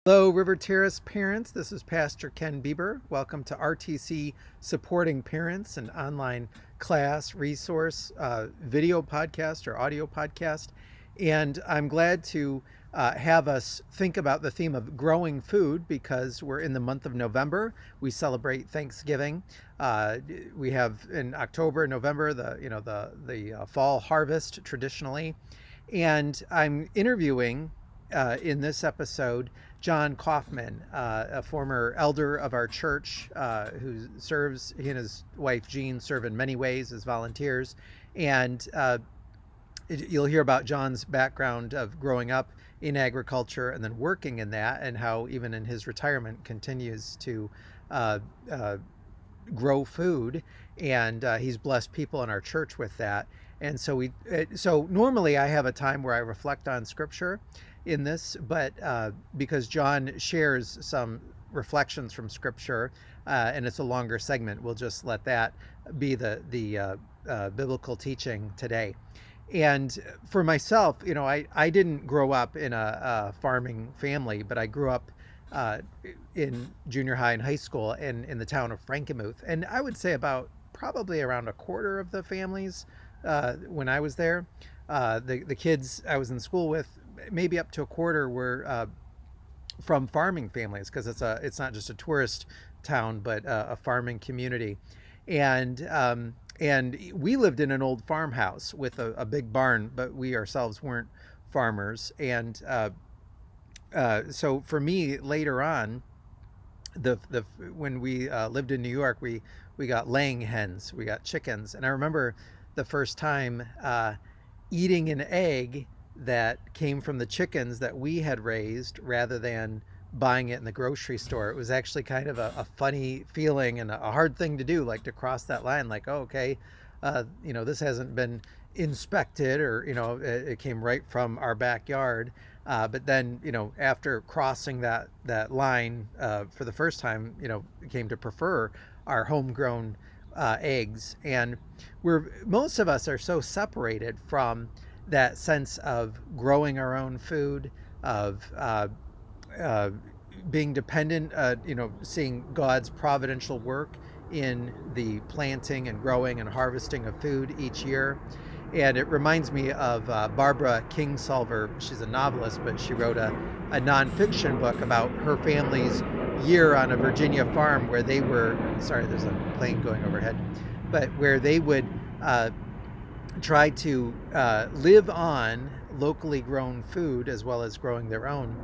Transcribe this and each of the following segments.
Hello, River Terrace parents. This is Pastor Ken Bieber. Welcome to RTC Supporting Parents, an online class resource, video podcast or audio podcast. And I'm glad to have us think about the theme of growing food because we're in the month of November. We celebrate Thanksgiving. We have in October, November, the fall harvest traditionally. And I'm interviewing in this episode John Kaufmann, a former elder of our church who serves, he and his wife Jean serve in many ways as volunteers. And you'll hear about John's background of growing up in agriculture and then working in that, and how even in his retirement continues to uh, uh, grow food, and he's blessed people in our church with that. And so normally I have a time where I reflect on scripture in this, but because John shares some reflections from scripture, and it's a longer segment, we'll just let that be the biblical teaching today. And for myself, I didn't grow up in a farming family, but I grew up uh, in junior high and high school in the town of Frankenmuth. And I would say about probably around a quarter of the families when I was there, the kids I was in school with, maybe up to a quarter were from farming families, because it's not just a tourist town, but a farming community. And we lived in an old farmhouse with a big barn, but we ourselves weren't farmers. And so for me, later on, the when we lived in New York, we got laying hens, we got chickens, and I remember the first time eating an egg that came from the chickens that we had raised rather than buying it in the grocery store. It was actually kind of a funny feeling and a hard thing to do, like to cross that line, like, oh, okay, this hasn't been inspected, or, it came right from our backyard. But then, after crossing that line for the first time, came to prefer our homegrown eggs. And most of us are so separated from that sense of growing our own food, of uh, being dependent, seeing God's providential work in the planting and growing and harvesting of food each year. And it reminds me of Barbara Kingsolver. She's a novelist, but she wrote a nonfiction book about her family's year on a Virginia farm where they were, sorry, there's a plane going overhead, but where they would try to live on locally grown food as well as growing their own,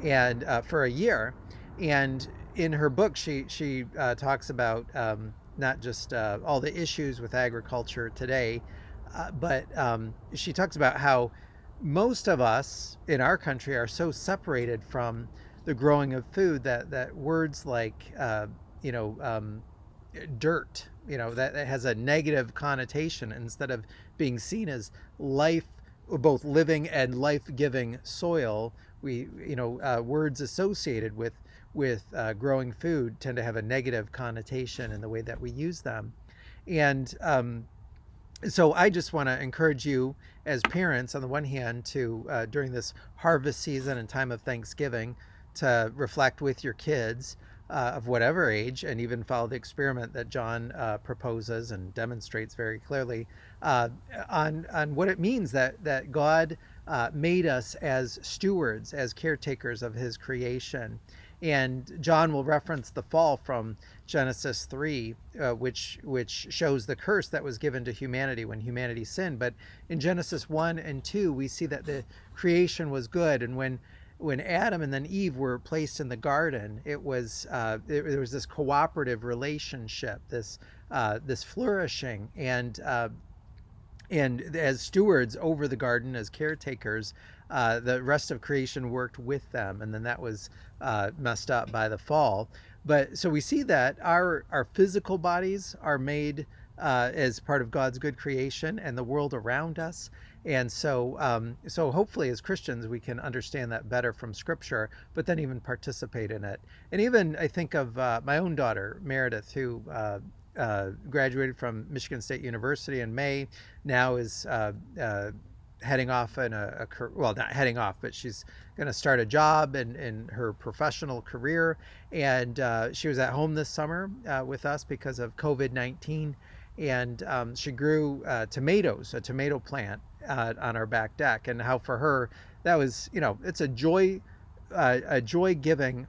and for a year. And in her book, she talks about not just all the issues with agriculture today, but she talks about how most of us in our country are so separated from the growing of food that words like dirt, that has a negative connotation instead of being seen as life, both living and life-giving soil. Words associated with growing food tend to have a negative connotation in the way that we use them. And so I just want to encourage you as parents, on the one hand, to during this harvest season and time of Thanksgiving, to reflect with your kids of whatever age, and even follow the experiment that John proposes and demonstrates very clearly on what it means that God made us as stewards, as caretakers of His creation. And John will reference the fall from Genesis 3, which shows the curse that was given to humanity when humanity sinned. But in Genesis 1 and 2, we see that the creation was good. And when Adam and then Eve were placed in the garden, there was this cooperative relationship, this flourishing, and as stewards over the garden, as caretakers, the rest of creation worked with them, and then that was messed up by the fall. But so we see that our physical bodies are made as part of God's good creation and the world around us. And so hopefully as Christians we can understand that better from Scripture, but then even participate in it. And even I think of my own daughter Meredith, who graduated from Michigan State University in May, now is heading off in well, not heading off, but she's going to start a job in her professional career. And she was at home this summer with us because of COVID-19. And she grew tomatoes, a tomato plant on our back deck. And how for her, that was, it's a joy giving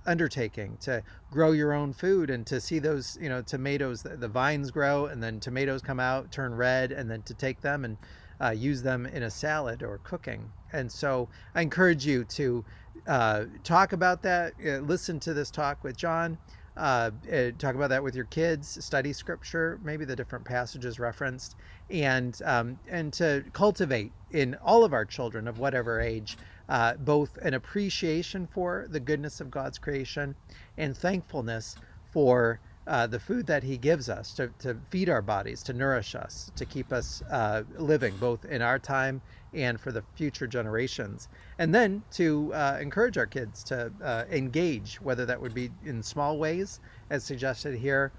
undertaking to grow your own food and to see those tomatoes, the vines grow and then tomatoes come out, turn red, and then to take them and use them in a salad or cooking. And so I encourage you to talk about that, listen to this talk with John, talk about that with your kids, study scripture, maybe the different passages referenced, and to cultivate in all of our children of whatever age both an appreciation for the goodness of God's creation and thankfulness for the food that he gives us to feed our bodies, to nourish us, to keep us living both in our time and for the future generations. And then to encourage our kids to engage, whether that would be in small ways, as suggested here,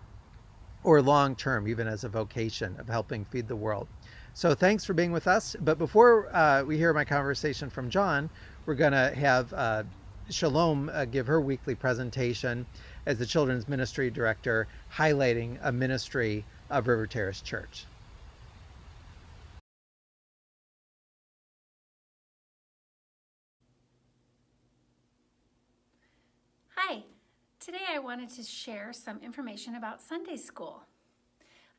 or long term, even as a vocation of helping feed the world. So thanks for being with us. But before we hear my conversation from John, we're going to have Shalom give her weekly presentation as the Children's Ministry Director, highlighting a ministry of River Terrace Church. Hi, today I wanted to share some information about Sunday school.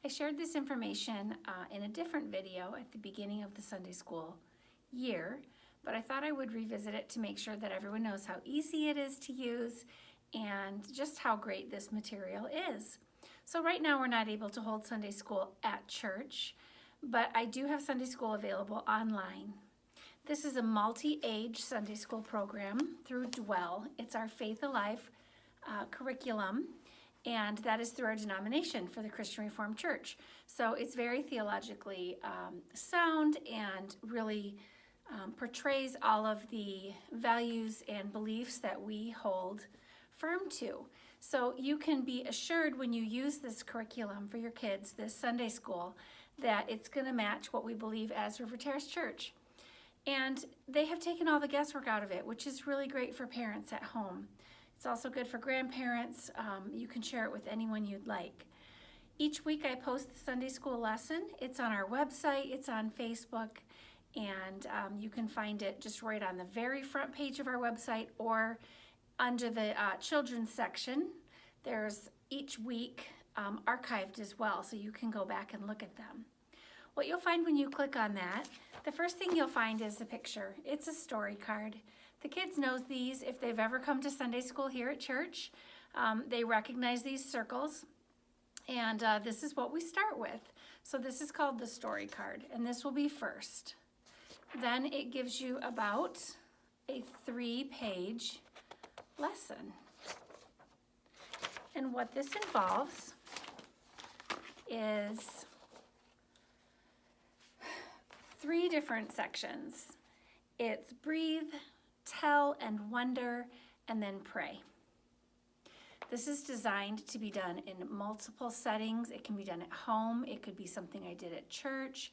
I shared this information in a different video at the beginning of the Sunday school year, but I thought I would revisit it to make sure that everyone knows how easy it is to use and just how great this material is. So right now we're not able to hold Sunday school at church, but I do have Sunday school available online. This is a multi-age Sunday school program through Dwell. It's our Faith Alive curriculum, and that is through our denomination for the Christian Reformed Church. So it's very theologically sound and really portrays all of the values and beliefs that we hold firm to. So you can be assured when you use this curriculum for your kids, this Sunday school, that it's going to match what we believe as River Terrace Church. And they have taken all the guesswork out of it, which is really great for parents at home. It's also good for grandparents. You can share it with anyone you'd like. Each week I post the Sunday school lesson. It's on our website, it's on Facebook, and you can find it just right on the very front page of our website or under the children's section. There's each week archived as well, so you can go back and look at them. What you'll find when you click on that, the first thing you'll find is the picture. It's a story card. The kids know these if they've ever come to Sunday school here at church. They recognize these circles, and this is what we start with. So this is called the story card, and this will be first. Then it gives you about a 3-page lesson. And what this involves is 3 different sections. It's breathe, tell and wonder, and then pray. This is designed to be done in multiple settings. It can be done at home. It could be something I did at church.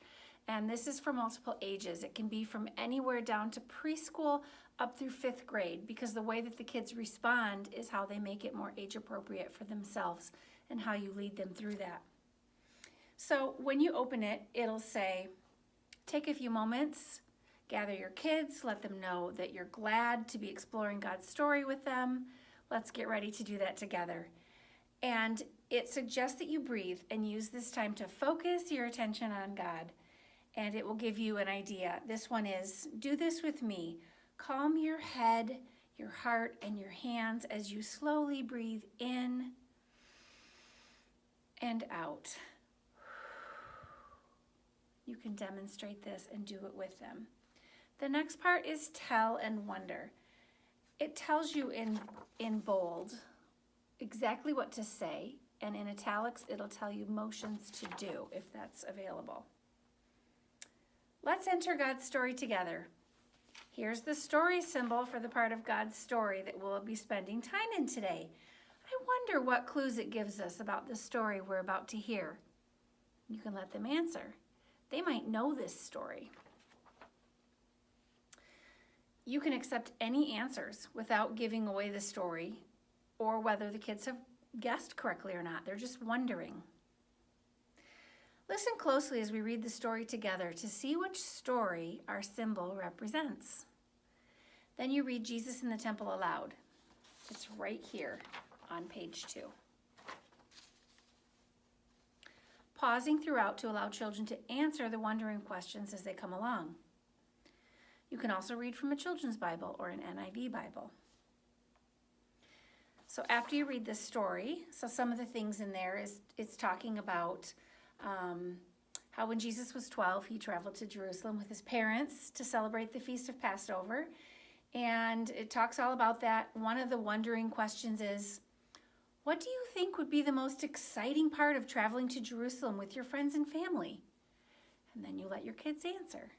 And this is for multiple ages. It can be from anywhere down to preschool up through 5th grade, because the way that the kids respond is how they make it more age appropriate for themselves and how you lead them through that. So when you open it, it'll say, take a few moments, gather your kids, let them know that you're glad to be exploring God's story with them. Let's get ready to do that together. And it suggests that you breathe and use this time to focus your attention on God. And it will give you an idea. This one is, do this with me. Calm your head, your heart, and your hands as you slowly breathe in and out. You can demonstrate this and do it with them. The next part is tell and wonder. It tells you in bold exactly what to say, and in italics it'll tell you motions to do if that's available. Let's enter God's story together. Here's the story symbol for the part of God's story that we'll be spending time in today. I wonder what clues it gives us about the story we're about to hear. You can let them answer. They might know this story. You can accept any answers without giving away the story or whether the kids have guessed correctly or not. They're just wondering. Listen closely as we read the story together to see which story our symbol represents. Then you read Jesus in the Temple aloud. It's right here on page 2. Pausing throughout to allow children to answer the wondering questions as they come along. You can also read from a children's Bible or an NIV Bible. So after you read this story, so some of the things in there is it's talking about how when Jesus was 12, he traveled to Jerusalem with his parents to celebrate the Feast of Passover. And it talks all about that. One of the wondering questions is, what do you think would be the most exciting part of traveling to Jerusalem with your friends and family? And then you let your kids answer.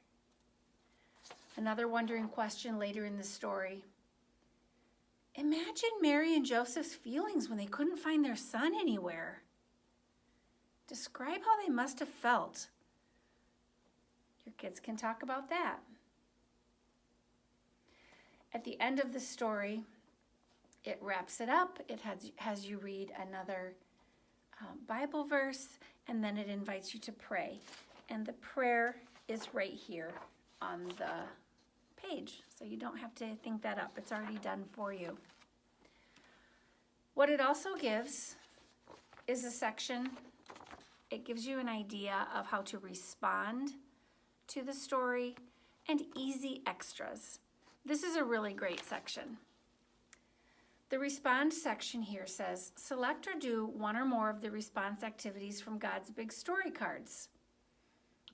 Another wondering question later in the story. Imagine Mary and Joseph's feelings when they couldn't find their son anywhere. Describe how they must have felt. Your kids can talk about that. At the end of the story, it wraps it up. It has you read another Bible verse, and then it invites you to pray. And the prayer is right here on the page, so you don't have to think that up. It's already done for you. What it also gives is a section. It gives you an idea of how to respond to the story and easy extras. This is a really great section. The respond section here says, select or do one or more of the response activities from God's Big Story cards.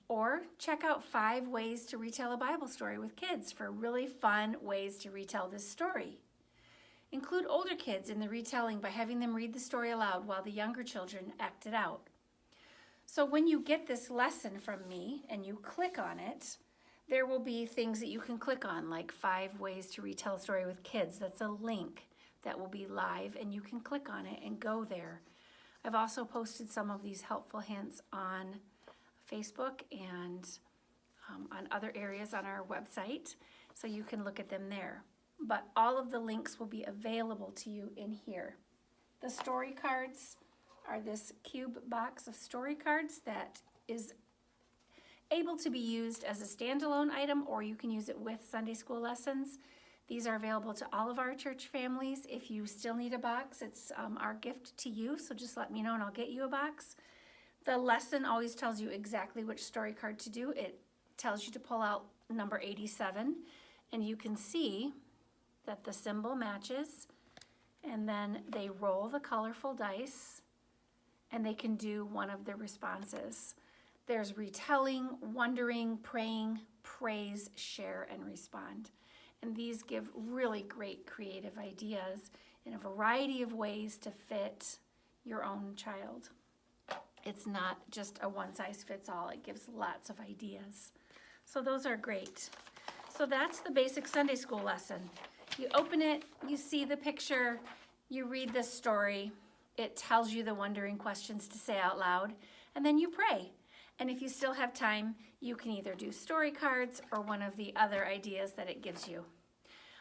Or check out 5 ways to retell a Bible story with kids for really fun ways to retell this story. Include older kids in the retelling by having them read the story aloud while the younger children act it out. So when you get this lesson from me and you click on it, there will be things that you can click on, like 5 ways to retell a story with kids. That's a link that will be live, and you can click on it and go there. I've also posted some of these helpful hints on Facebook and on other areas on our website, so you can look at them there. But all of the links will be available to you in here. The story cards are this cube box of story cards that is able to be used as a standalone item, or you can use it with Sunday school lessons. These are available to all of our church families. If you still need a box, it's our gift to you, so just let me know and I'll get you a box. The lesson always tells you exactly which story card to do. It tells you to pull out number 87, and you can see that the symbol matches, and then they roll the colorful dice, and they can do one of the responses. There's retelling, wondering, praying, praise, share, and respond. And these give really great creative ideas in a variety of ways to fit your own child. It's not just a one-size-fits-all. It gives lots of ideas. So those are great. So that's the basic Sunday school lesson. You open it, you see the picture, you read the story. It tells you the wondering questions to say out loud, and then you pray. And if you still have time, you can either do story cards or one of the other ideas that it gives you.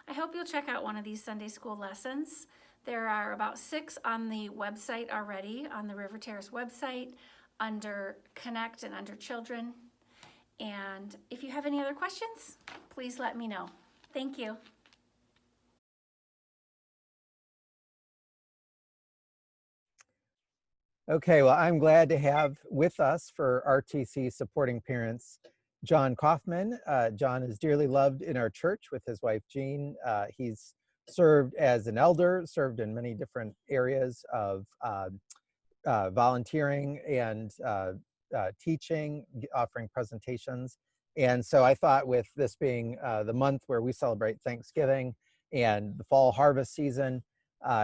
I hope you'll check out one of these Sunday school lessons. There are about 6 on the website already, on the River Terrace website, under Connect and under Children. And if you have any other questions, please let me know. Thank you. Okay, well, I'm glad to have with us for RTC Supporting Parents, John Kaufmann. John is dearly loved in our church with his wife, Jean. He's served as an elder, served in many different areas of volunteering and teaching, offering presentations. And so I thought, with this being the month where we celebrate Thanksgiving and the fall harvest season,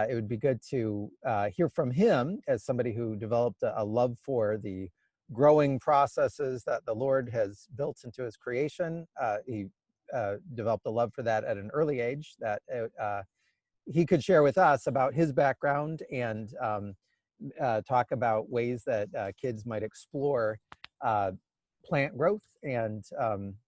it would be good to hear from him as somebody who developed a love for the growing processes that the Lord has built into his creation. He developed a love for that at an early age, that he could share with us about his background and talk about ways that kids might explore plant growth. And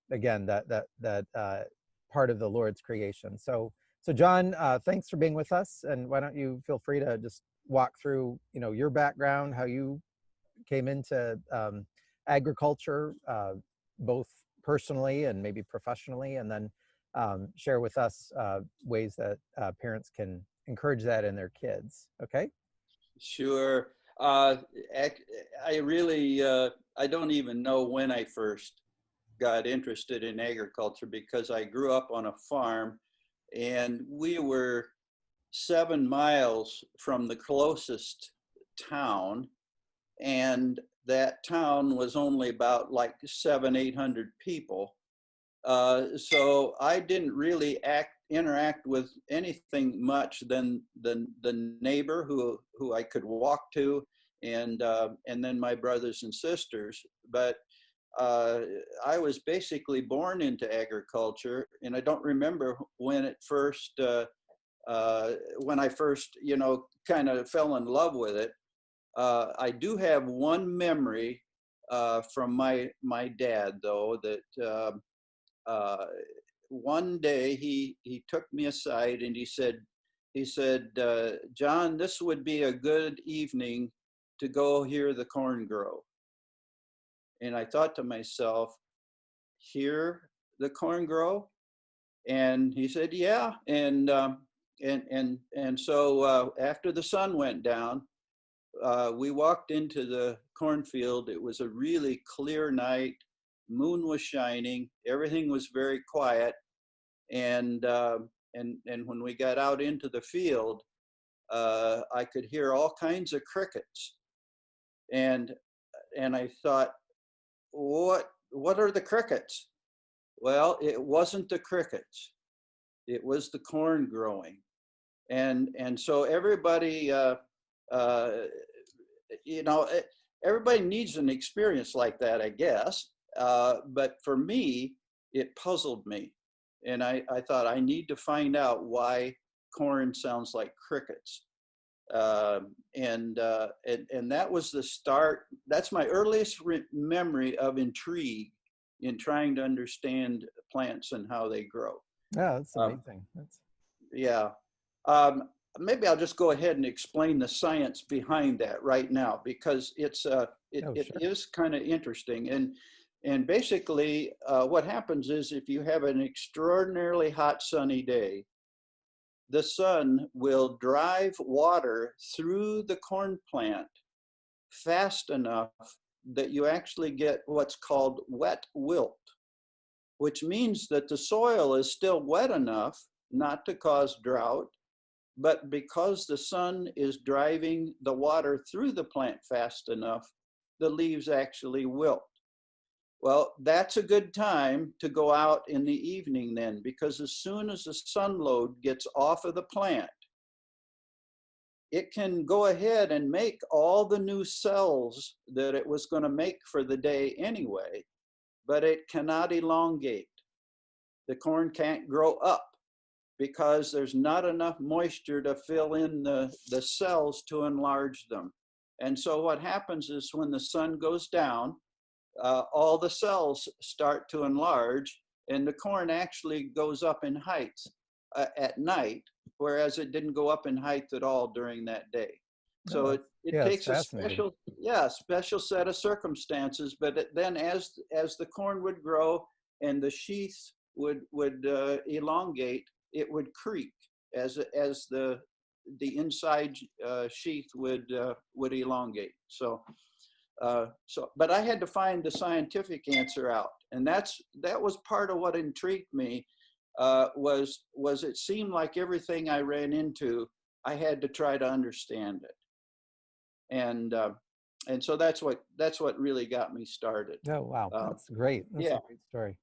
again, that part of the Lord's creation. So John, thanks for being with us. And why don't you feel free to just walk through, your background, how you came into agriculture, both personally and maybe professionally, and then share with us ways that parents can encourage that in their kids. Okay? Sure. I really, I don't even know when I first got interested in agriculture, because I grew up on a farm and we were 7 miles from the closest town. And that town was only about like 800 people. So I didn't really interact with anything much than the neighbor who I could walk to, and then my brothers and sisters. But I was basically born into agriculture, and I don't remember when it first when I first kind of fell in love with it. I do have one memory from my dad, though, that one day he took me aside and he said, John, this would be a good evening to go hear the corn grow. And I thought to myself, hear the corn grow? And he said, yeah. And so after the sun went down, we walked into the cornfield. It was a really clear night. Moon was shining. Everything was very quiet. And when we got out into the field, I could hear all kinds of crickets. And I thought, what are the crickets? Well, it wasn't the crickets. It was the corn growing. And so everybody, everybody needs an experience like that, I guess. But for me, it puzzled me. And I thought, I need to find out why corn sounds like crickets. And that was the start. That's my earliest memory of intrigue in trying to understand plants and how they grow. Yeah, that's amazing. Yeah. Maybe I'll just go ahead and explain the science behind that right now, because it is kind of interesting. And basically, what happens is, if you have an extraordinarily hot sunny day, the sun will drive water through the corn plant fast enough that you actually get what's called wet wilt, which means that the soil is still wet enough not to cause drought, but because the sun is driving the water through the plant fast enough, the leaves actually wilt. Well, that's a good time to go out in the evening then, because as soon as the sun load gets off of the plant, it can go ahead and make all the new cells that it was going to make for the day anyway, but it cannot elongate. The corn can't grow up because there's not enough moisture to fill in the cells to enlarge them. And so what happens is, when the sun goes down, all the cells start to enlarge, and the corn actually goes up in height at night, whereas it didn't go up in height at all during that day. So it takes a special set of circumstances. But then as the corn would grow and the sheath would elongate, it would creak as the inside sheath would elongate. But I had to find the scientific answer out, and that was part of what intrigued me. Was it seemed like everything I ran into, I had to try to understand it, and so that's what really got me started. Oh wow, that's great. That's a great story.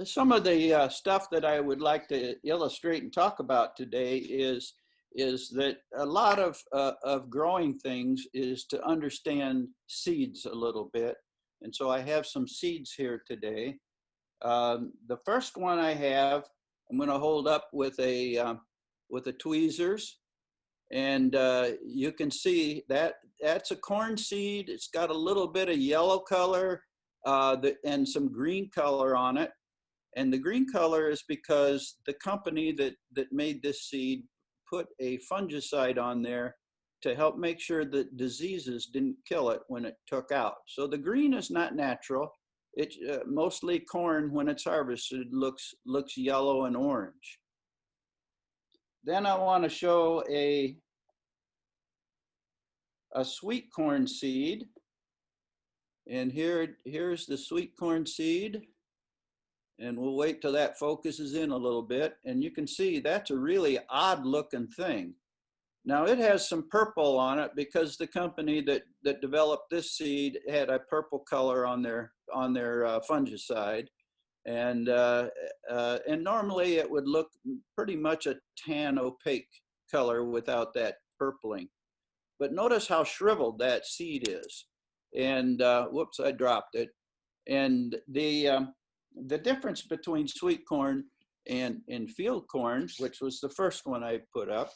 Some of the stuff that I would like to illustrate and talk about today is that a lot of growing things is to understand seeds a little bit. And so I have some seeds here today. The first one I have, I'm going to hold up with a tweezers, and you can see that's a corn seed. It's got a little bit of yellow color and some green color on it. And the green color is because the company that made this seed put a fungicide on there to help make sure that diseases didn't kill it when it took out. So the green is not natural. It's mostly corn when it's harvested looks yellow and orange. Then I want to show a sweet corn seed. And here's the sweet corn seed. And we'll wait till that focuses in a little bit. And you can see that's a really odd looking thing. Now it has some purple on it because the company that developed this seed had a purple color on their fungicide. And normally it would look pretty much a tan opaque color without that purpling. But notice how shriveled that seed is. And whoops, I dropped it. And the difference between sweet corn and field corn, which was the first one I put up,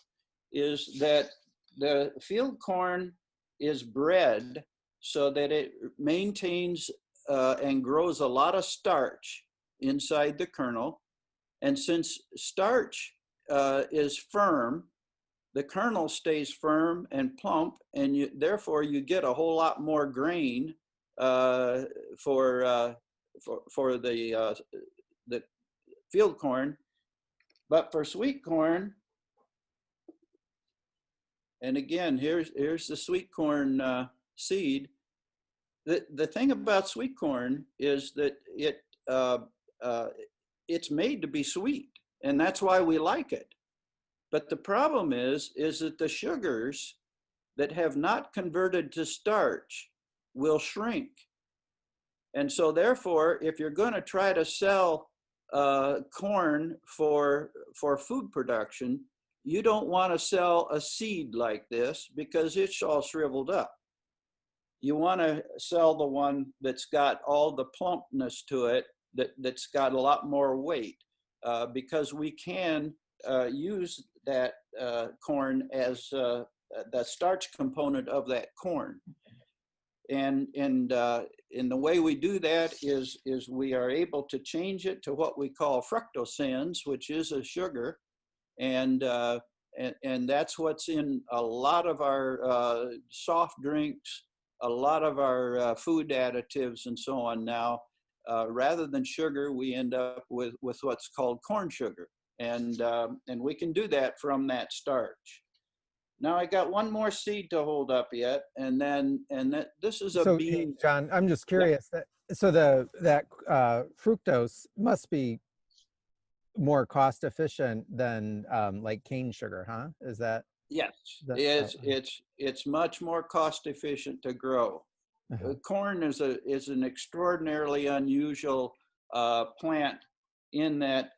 is that the field corn is bred so that it maintains and grows a lot of starch inside the kernel. And since starch is firm, the kernel stays firm and plump, and therefore you get a whole lot more grain for the field corn. But for sweet corn, and again, here's the sweet corn seed. The thing about sweet corn is that it's made to be sweet, and that's why we like it. But the problem is that the sugars that have not converted to starch will shrink. And so therefore, if you're going to try to sell corn for food production, you don't want to sell a seed like this because it's all shriveled up. You want to sell the one that's got all the plumpness to it, that's got a lot more weight, because we can use that corn as the starch component of that corn. And the way we do that is we are able to change it to what we call fructosans, which is a sugar, and that's what's in a lot of our soft drinks, a lot of our food additives, and so on. Now, rather than sugar, we end up with what's called corn sugar, and we can do that from that starch. Now I got one more seed to hold up yet, and this is a bean. Hey, John, I'm just curious. Yeah. That fructose must be more cost efficient than like cane sugar, huh? Is that? Yes, it's much more cost efficient to grow. Corn is an extraordinarily unusual plant in that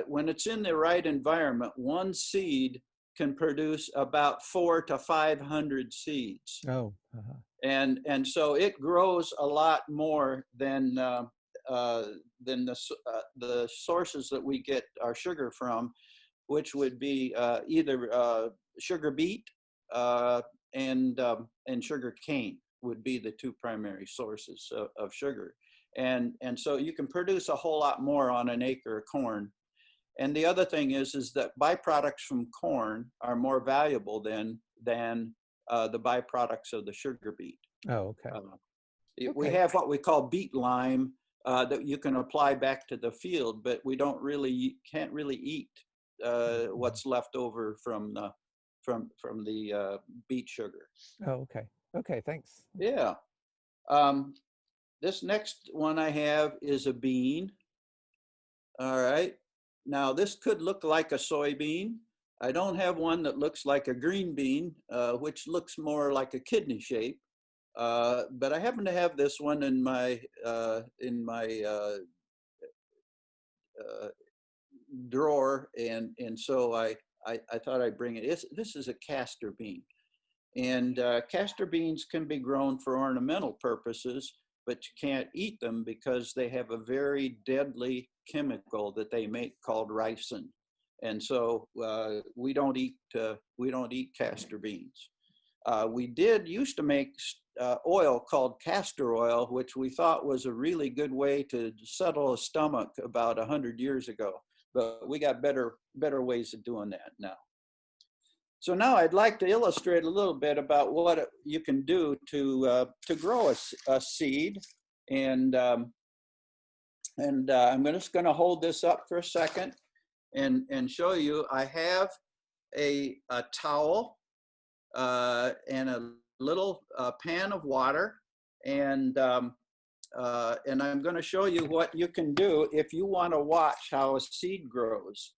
when it's in the right environment, one seed can produce about 400 to 500 seeds. Oh. And so it grows a lot more than the sources that we get our sugar from, which would be either sugar beet and sugar cane would be the two primary sources of sugar. And so you can produce a whole lot more on an acre of corn. And the other thing is that byproducts from corn are more valuable than the byproducts of the sugar beet. Oh, okay. We have what we call beet lime that you can apply back to the field, but we can't really eat what's left over from the beet sugar. Oh, okay. Okay, thanks. Yeah. This next one I have is a bean. All right. Now this could look like a soybean. I don't have one that looks like a green bean, which looks more like a kidney shape. But I happen to have this one in my drawer, and so I thought I'd bring it. This is a castor bean, and castor beans can be grown for ornamental purposes, but you can't eat them because they have a very deadly chemical that they make called ricin, and so we don't eat castor beans. We used to make oil called castor oil, which we thought was a really good way to settle a stomach about 100 years ago. But we got better ways of doing that now. So now I'd like to illustrate a little bit about what you can do to grow a seed. And I'm just going to hold this up for a second and show you. I have a towel and a little pan of water, and I'm going to show you what you can do if you want to watch how a seed grows.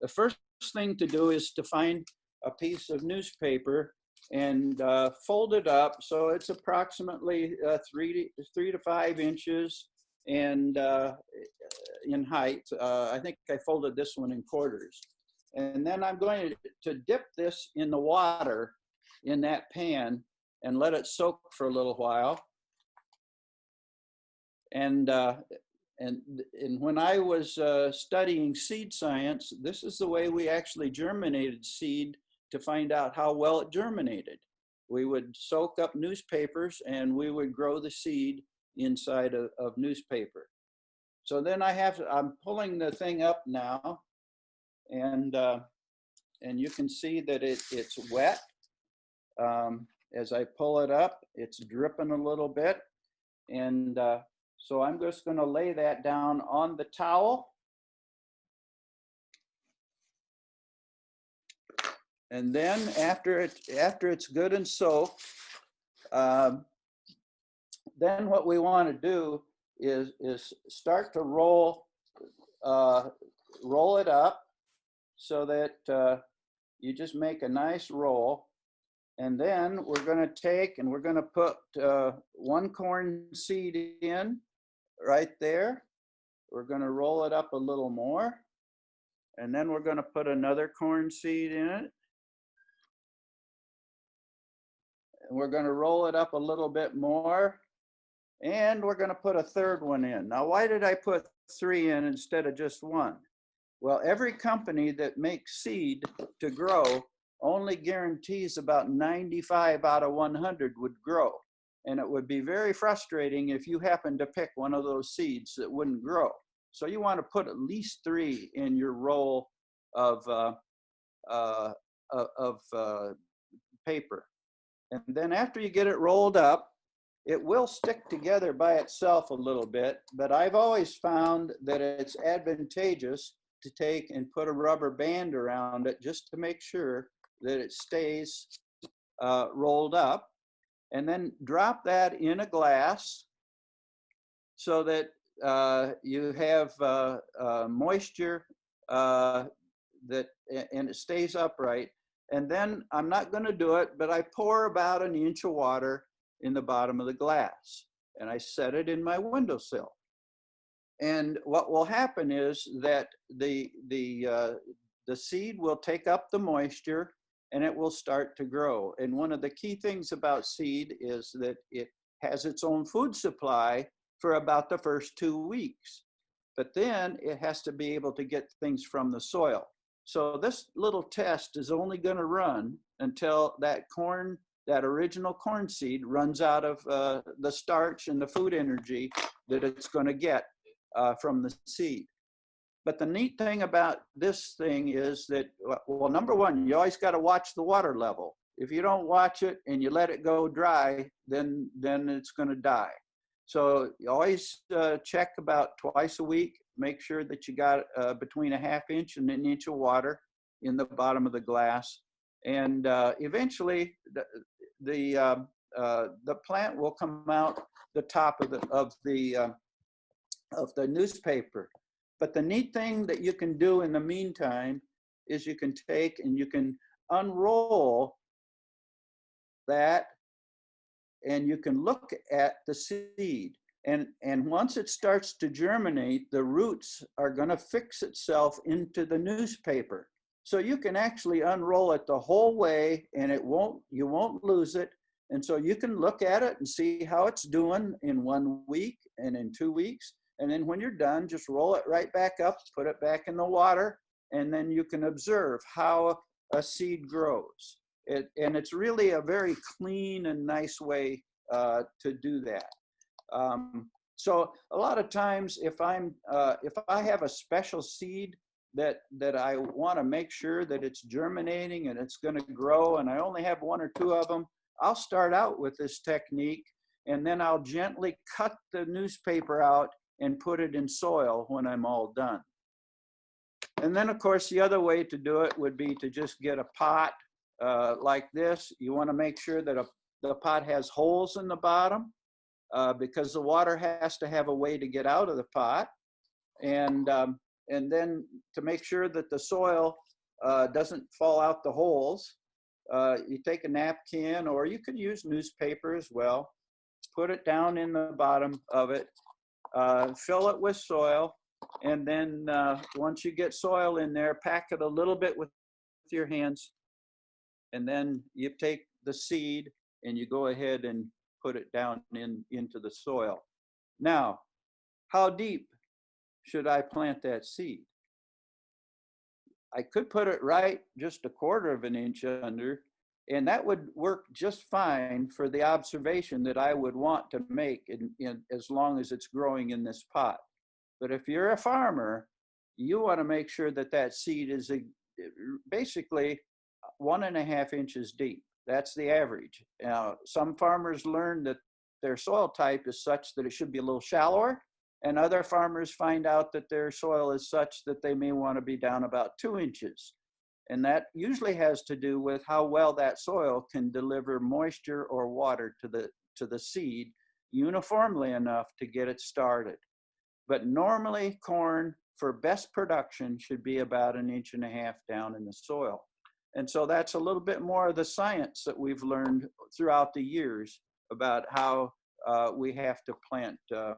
The first thing to do is to find a piece of newspaper and fold it up so it's approximately 3 to 5 inches and in height. I think I folded this one in quarters. And then I'm going to dip this in the water in that pan and let it soak for a little while. And when I was studying seed science, this is the way we actually germinated seed to find out how well it germinated. We would soak up newspapers and we would grow the seed inside of newspaper. So then I'm pulling the thing up now, and you can see that it's wet. As I pull it up, it's dripping a little bit. And so I'm just going to lay that down on the towel. And then after it's good and soaked, then what we want to do is start to roll it up so that you just make a nice roll. And then we're going to take and we're going to put 1 corn seed in right there. We're going to roll it up a little more. And then we're going to put another corn seed in it. And we're going to roll it up a little bit more. And we're going to put a 3rd one in. Now, why did I put 3 in instead of just 1? Well, every company that makes seed to grow only guarantees about 95 out of 100 would grow. And it would be very frustrating if you happen to pick one of those seeds that wouldn't grow. So you want to put at least 3 in your roll of paper. And then after you get it rolled up, it will stick together by itself a little bit, but I've always found that it's advantageous to take and put a rubber band around it just to make sure that it stays rolled up, and then drop that in a glass so that you have moisture and it stays upright. And then I'm not going to do it, but I pour about 1 inch of water in the bottom of the glass, and I set it in my windowsill. And what will happen is that the seed will take up the moisture and it will start to grow. And one of the key things about seed is that it has its own food supply for about the first 2 weeks, but then it has to be able to get things from the soil. So this little test is only going to run until that original corn seed runs out of the starch and the food energy that it's going to get from the seed. But the neat thing about this thing is that, well, number one, you always got to watch the water level. If you don't watch it and you let it go dry, then it's going to die. So you always check about twice a week. Make sure that you got between 1/2 inch and 1 inch of water in the bottom of the glass. And eventually the plant will come out the top of the newspaper. But the neat thing that you can do in the meantime is you can take and you can unroll that, and you can look at the seed. And once it starts to germinate, the roots are going to fix itself into the newspaper. So you can actually unroll it the whole way, and you won't lose it. And so you can look at it and see how it's doing in 1 week and in 2 weeks. And then when you're done, just roll it right back up, put it back in the water, and then you can observe how a seed grows. And it's really a very clean and nice way to do that. So a lot of times, if I have a special seed that I want to make sure that it's germinating and it's going to grow, and I only have one or two of them, I'll start out with this technique, and then I'll gently cut the newspaper out and put it in soil when I'm all done. And then, of course, the other way to do it would be to just get a pot like this. You want to make sure that the pot has holes in the bottom because the water has to have a way to get out of the pot. And then to make sure that the soil doesn't fall out the holes, you take a napkin, or you could use newspaper as well, put it down in the bottom of it, fill it with soil, and then once you get soil in there, pack it a little bit with your hands, and then you take the seed and you go ahead and put it down into the soil. Now, how deep should I plant that seed? I could put it right just a quarter of an inch under, and that would work just fine for the observation that I would want to make in as long as it's growing in this pot. But if you're a farmer, you want to make sure that that seed is basically 1.5 inches deep. That's the average. Now, some farmers learn that their soil type is such that it should be a little shallower, and other farmers find out that their soil is such that they may want to be down about 2 inches. And that usually has to do with how well that soil can deliver moisture or water to the seed uniformly enough to get it started. But normally corn for best production should be about 1.5 inches down in the soil. And so that's a little bit more of the science that we've learned throughout the years about how we have to plant the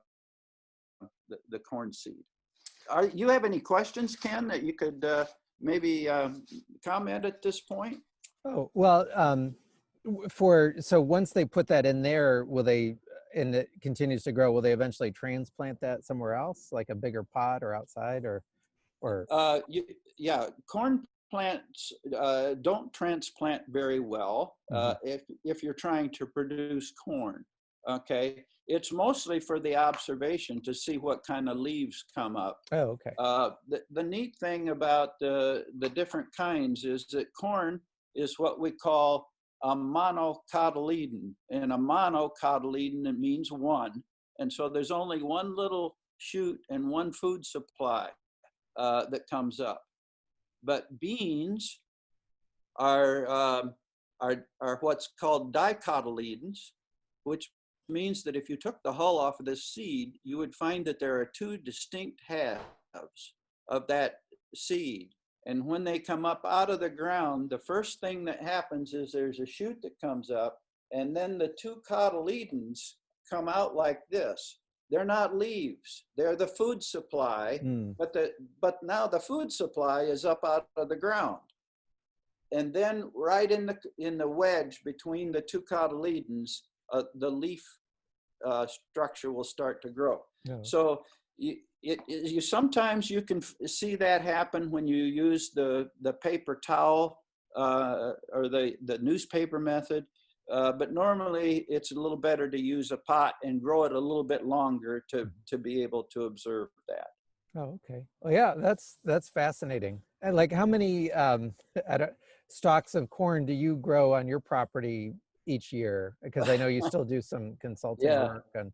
corn seed. You have any questions, Ken, that you could maybe comment at this point? Oh, well, so once they put that in there, will they, and it continues to grow, will they eventually transplant that somewhere else, like a bigger pot or outside, or? Yeah, corn plants don't transplant very well if you're trying to produce corn. Okay, it's mostly for the observation to see what kind of leaves come up. Oh, okay. The neat thing about the different kinds is that corn is what we call a monocotyledon, and a monocotyledon, it means one, and so there's only one little shoot and one food supply that comes up. But beans are what's called dicotyledons, which means that if you took the hull off of this seed, you would find that there are two distinct halves of that seed. And when they come up out of the ground, the first thing that happens is there's a shoot that comes up, and then the two cotyledons come out like this. They're not leaves, they're the food supply, but now the food supply is up out of the ground. And then right in the wedge between the two cotyledons, the leaf structure will start to grow. Oh. So you sometimes you can see that happen when you use the paper towel or the newspaper method. But normally it's a little better to use a pot and grow it a little bit longer to be able to observe that. Oh, okay. Well, yeah, that's fascinating. And like, how many stalks of corn do you grow on your property each year? Because I know you still do some consulting work on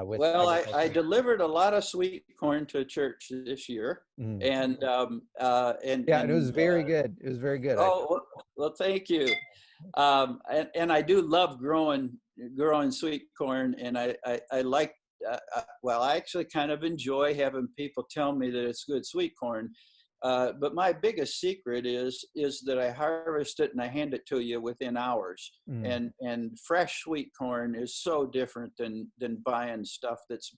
with. Well, I delivered a lot of sweet corn to a church this year, and it was very good. It was very good. Oh, well, thank you. And I do love growing sweet corn, and I like. Well, I actually kind of enjoy having people tell me that it's good sweet corn. But my biggest secret is that I harvest it and I hand it to you within hours. And fresh sweet corn is so different than buying stuff that's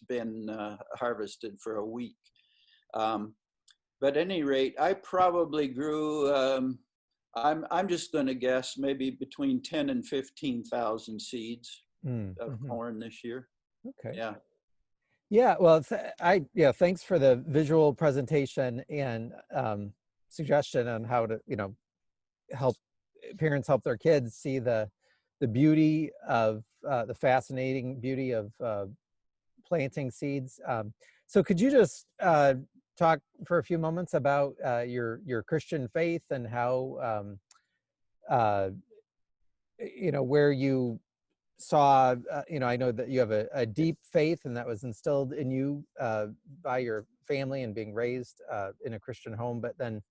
been harvested for a week. But at any rate, I probably grew. I'm just going to guess maybe between 10 and 15,000 seeds of corn this year. Okay. Yeah. Yeah. Well, thanks for the visual presentation and suggestion on how to, help parents help their kids see the beauty of the fascinating beauty of planting seeds. So could you just talk for a few moments about your Christian faith and how where you saw, I know that you have a deep faith, and that was instilled in you by your family and being raised in a Christian home, but then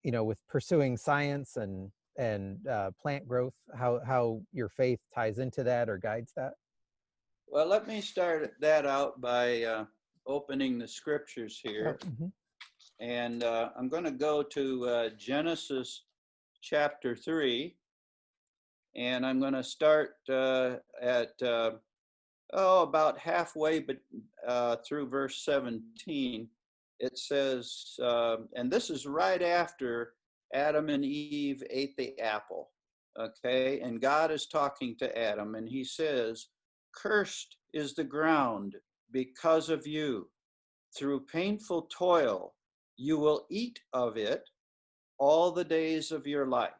with pursuing science and plant growth, how your faith ties into that or guides that. Well, let me start that out by opening the scriptures here. And I'm going to go to Genesis chapter 3. And I'm going to start at about halfway through verse 17. It says, and this is right after Adam and Eve ate the apple. Okay, and God is talking to Adam, and he says, "Cursed is the ground because of you. Through painful toil, you will eat of it all the days of your life.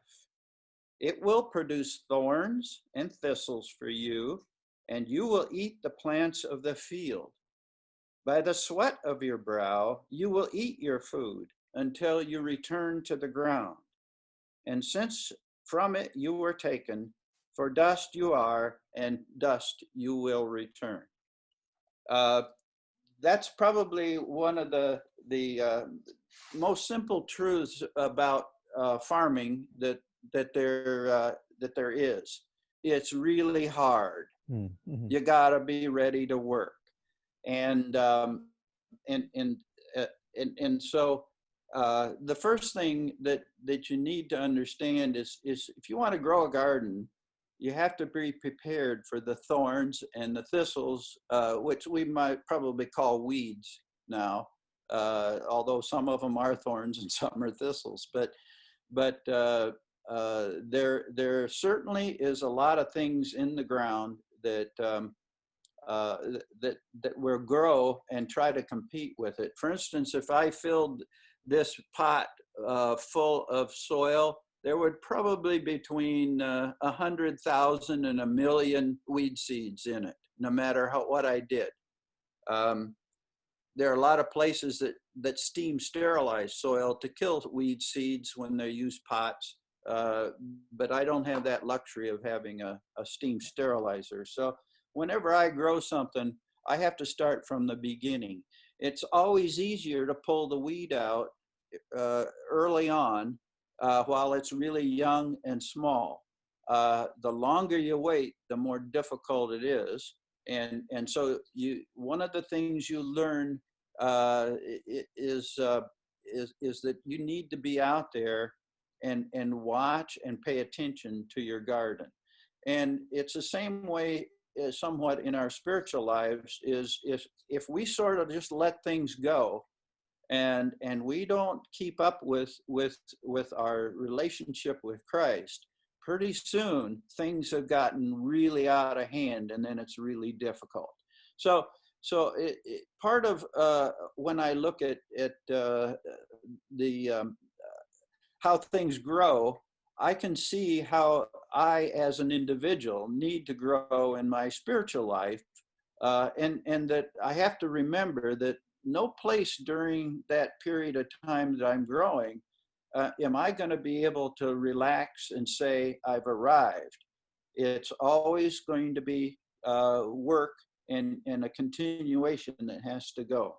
It will produce thorns and thistles for you, and you will eat the plants of the field. By the sweat of your brow, you will eat your food until you return to the ground. And since from it you were taken, for dust you are, and dust you will return." That's probably one of the most simple truths about farming that there is. It's really hard. Mm-hmm. You gotta be ready to work, and so the first thing that you need to understand is if you want to grow a garden, you have to be prepared for the thorns and the thistles, which we might probably call weeds now, although some of them are thorns and some are thistles. But there certainly is a lot of things in the ground that will grow and try to compete with it. For instance, if I filled this pot full of soil, there would probably be between 100,000 and 1 million weed seeds in it, no matter what I did. There are a lot of places that steam sterilize soil to kill weed seeds when they use pots, but I don't have that luxury of having a steam sterilizer. So whenever I grow something, I have to start from the beginning. It's always easier to pull the weed out early on while it's really young and small. The longer you wait, the more difficult it is. And so one of the things you learn is that you need to be out there and watch and pay attention to your garden. And it's the same way somewhat in our spiritual lives is if we sort of just let things go and we don't keep up with our relationship with Christ, pretty soon things have gotten really out of hand, and then it's really difficult. So part of when I look at how things grow, I can see how I, as an individual, need to grow in my spiritual life, and that I have to remember that no place during that period of time that I'm growing am I going to be able to relax and say I've arrived. It's always going to be work and a continuation that has to go.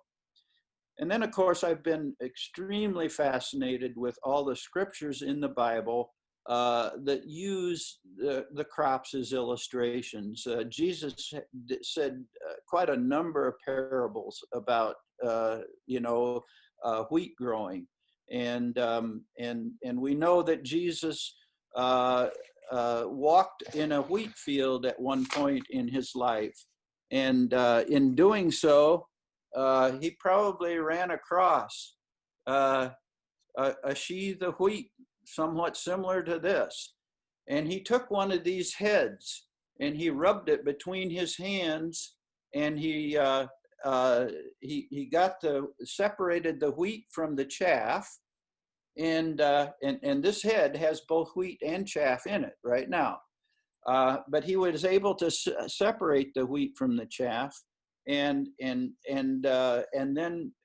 And then, of course, I've been extremely fascinated with all the scriptures in the Bible that use the crops as illustrations. Jesus said quite a number of parables about wheat growing, and we know that Jesus walked in a wheat field at one point in his life, and in doing so, he probably ran across a sheaf of wheat somewhat similar to this. And he took one of these heads and he rubbed it between his hands, and he separated the wheat from the chaff. And this head has both wheat and chaff in it right now. But he was able to separate the wheat from the chaff, and then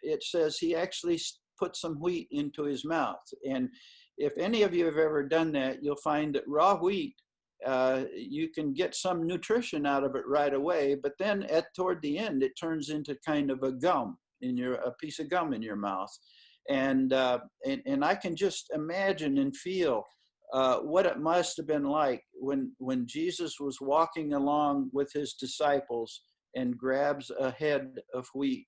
it says he actually put some wheat into his mouth. And if any of you have ever done that, you'll find that raw wheat, you can get some nutrition out of it right away, but then toward the end, it turns into kind of a piece of gum in your mouth. And I can just imagine and feel what it must have been like when Jesus was walking along with his disciples and grabs a head of wheat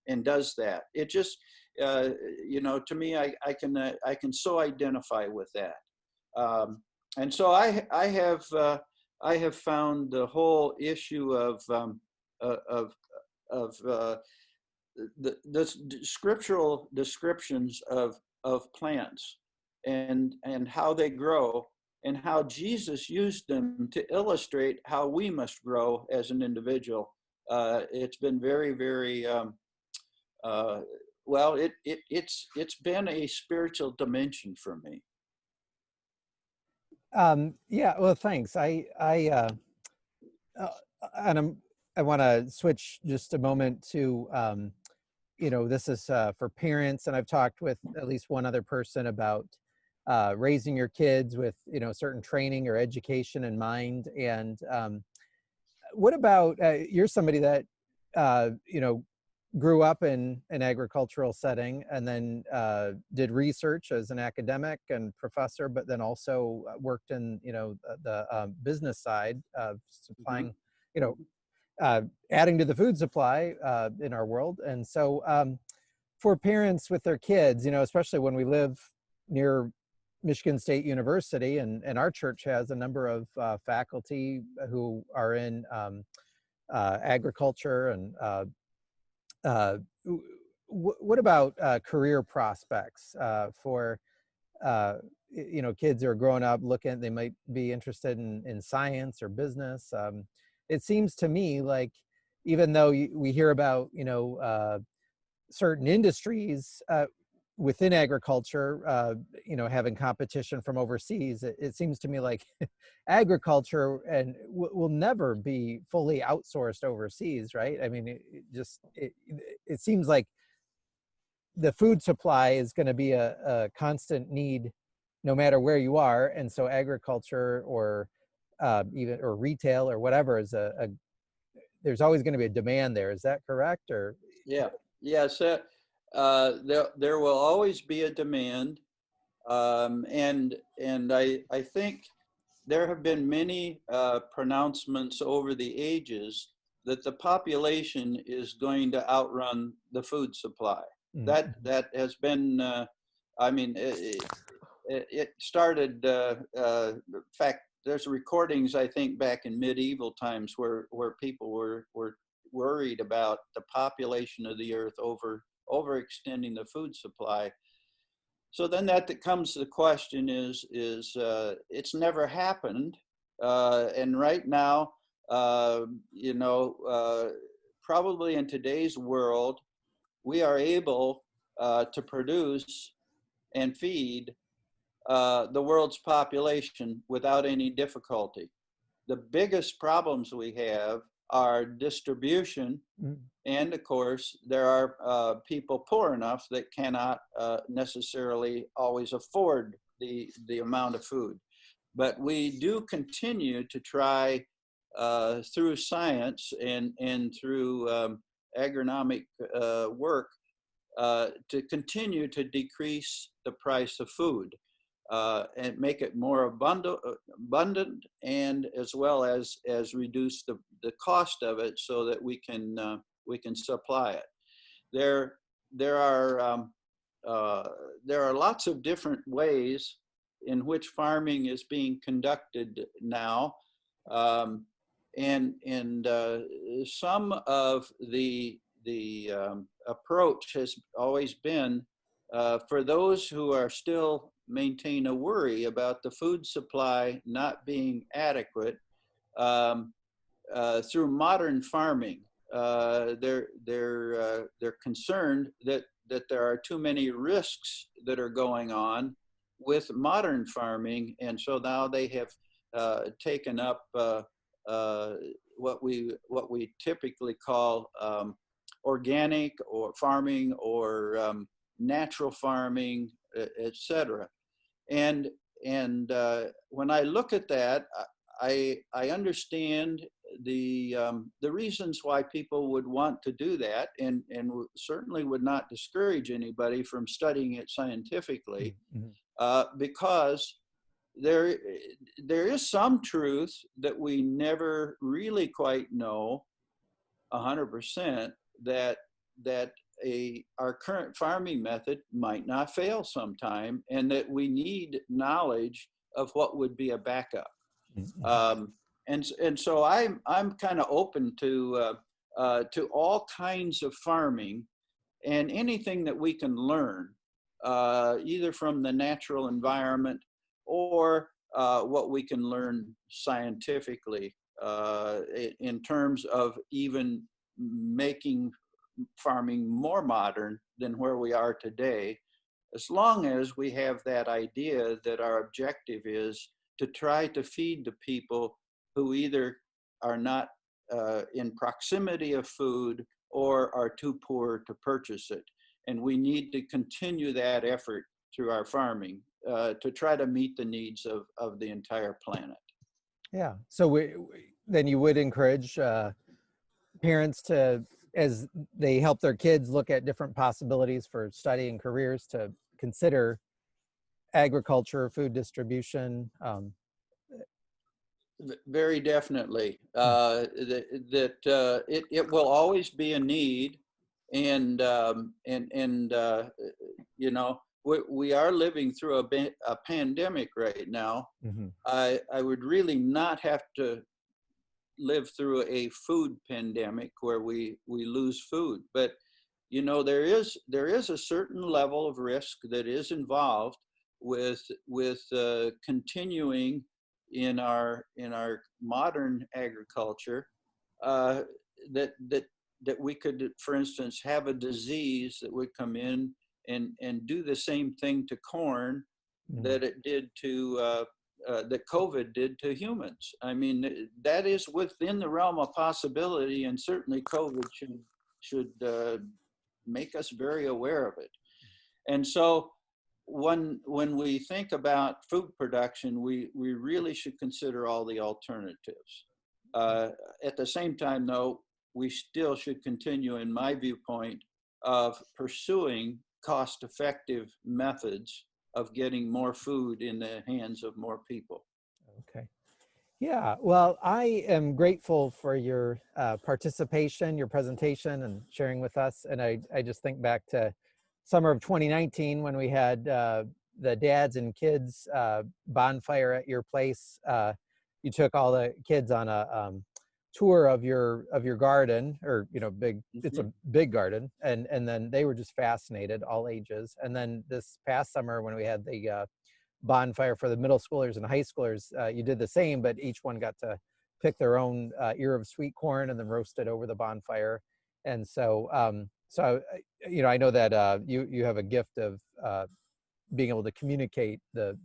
and does that. It just, to me, I can so identify with that. And so I have found the whole issue of the scriptural descriptions of plants and how they grow, and how Jesus used them to illustrate how we must grow as an individual. It's been very, very well. It's been a spiritual dimension for me. Yeah. Well, thanks. I want to switch just a moment to this is for parents, and I've talked with at least one other person about raising your kids with certain training or education in mind. And what about you're somebody that grew up in an agricultural setting, and then did research as an academic and professor, but then also worked in the business side of supplying, adding to the food supply in our world. And so for parents with their kids, especially when we live near Michigan State University, and our church has a number of faculty who are in agriculture. And what about career prospects for kids who are growing up looking, they might be interested in science or business? It seems to me like, even though we hear about certain industries within agriculture having competition from overseas, it seems to me like agriculture will never be fully outsourced overseas, right? I mean, it seems like the food supply is going to be a constant need no matter where you are. And so agriculture or retail or whatever there's always going to be a demand there. Is that correct? Or yes, there will always be a demand, and I think there have been many pronouncements over the ages that the population is going to outrun the food supply. Mm-hmm. That has been, it started, in fact, there's recordings, I think, back in medieval times where people were worried about the population of the earth overextending the food supply. So then that comes to the question is it's never happened. And right now, probably in today's world, we are able to produce and feed the world's population without any difficulty. The biggest problems we have are distribution, and of course, there are people poor enough that cannot necessarily always afford the amount of food. But we do continue to try through science and through agronomic work to continue to decrease the price of food. And make it more abundant, and as well as reduce the cost of it so that we can supply it. There are lots of different ways in which farming is being conducted now, and some of the approach has always been for those who are still maintain a worry about the food supply not being adequate through modern farming. They're concerned that there are too many risks that are going on with modern farming, and so now they have taken up what we typically call organic or farming or natural farming, etc. And when I look at that, I understand the reasons why people would want to do that, and certainly would not discourage anybody from studying it scientifically, because there is some truth that we never really quite know 100%, that our current farming method might not fail sometime, and that we need knowledge of what would be a backup. And so I'm kind of open to all kinds of farming, and anything that we can learn, either from the natural environment or what we can learn scientifically, in terms of even making farming more modern than where we are today, as long as we have that idea that our objective is to try to feed the people who either are not in proximity of food or are too poor to purchase it. And we need to continue that effort through our farming to try to meet the needs of the entire planet. Yeah. So then you would encourage parents to, as they help their kids look at different possibilities for studying careers, to consider agriculture, food distribution. Very definitely. It will always be a need, and you know, we are living through a pandemic right now. I would really not have to live through a food pandemic where we lose food, but you know, there is a certain level of risk that is involved with continuing in our modern agriculture, that we could, for instance, have a disease that would come in and do the same thing to corn that it did to that COVID did to humans. I mean, that is within the realm of possibility, and certainly COVID should make us very aware of it. And so when we think about food production, we really should consider all the alternatives. At the same time, though, we still should continue, in my viewpoint, of pursuing cost-effective methods of getting more food in the hands of more people. Okay. Yeah, well, I am grateful for your participation, your presentation, and sharing with us. And I just think back to summer of 2019 when we had the dads and kids bonfire at your place. You took all the kids on a tour of your garden, or it's a big garden, and then they were just fascinated, all ages. And then this past summer when we had the bonfire for the middle schoolers and high schoolers, you did the same, but each one got to pick their own ear of sweet corn and then roast it over the bonfire. And so I know that you have a gift of being able to communicate the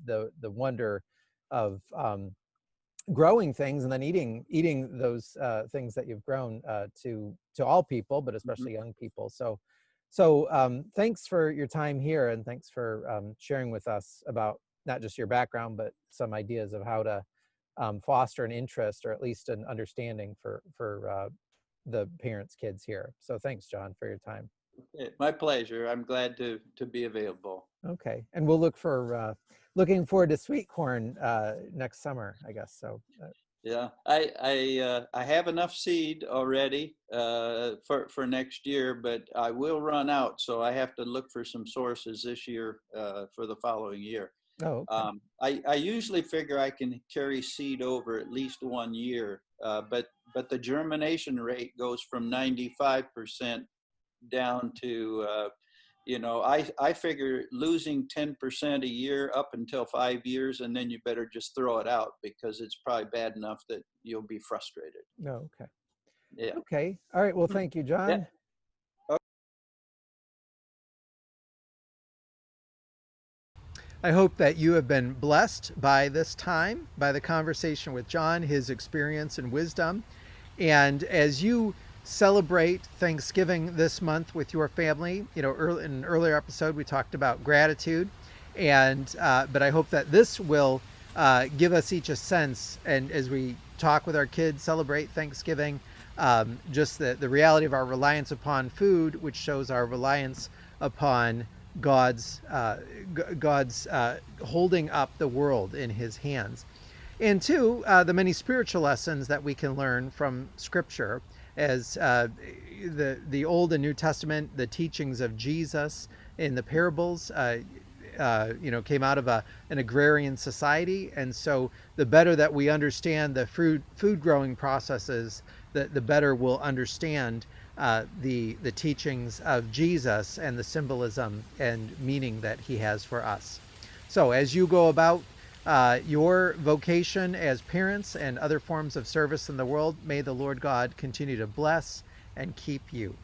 wonder of growing things and then eating those things that you've grown to all people, but especially young people. So thanks for your time here, and thanks for sharing with us about not just your background, but some ideas of how to foster an interest, or at least an understanding for the parents' kids here. So thanks, John, for your time. My pleasure. I'm glad to be available. Okay, and we'll looking forward to sweet corn next summer, I guess. So yeah, I have enough seed already for next year, but I will run out, so I have to look for some sources this year for the following year. Oh, okay. I usually figure I can carry seed over at least 1 year, but the germination rate goes from 95% down to I figure losing 10% a year up until 5 years, and then you better just throw it out, because it's probably bad enough that you'll be frustrated. Oh, okay. Yeah. Okay. All right. Well, thank you, John. Yeah. I hope that you have been blessed by this time, by the conversation with John, his experience and wisdom. And as you celebrate Thanksgiving this month with your family, in an earlier episode, we talked about gratitude. But I hope that this will give us each a sense, and as we talk with our kids, celebrate Thanksgiving, just the reality of our reliance upon food, which shows our reliance upon God's holding up the world in His hands. And two, the many spiritual lessons that we can learn from Scripture, as the Old and New Testament, the teachings of Jesus in the parables, came out of an agrarian society, and so the better that we understand the food growing processes, the better we'll understand the teachings of Jesus and the symbolism and meaning that He has for us. So as you go about your vocation as parents and other forms of service in the world, may the Lord God continue to bless and keep you.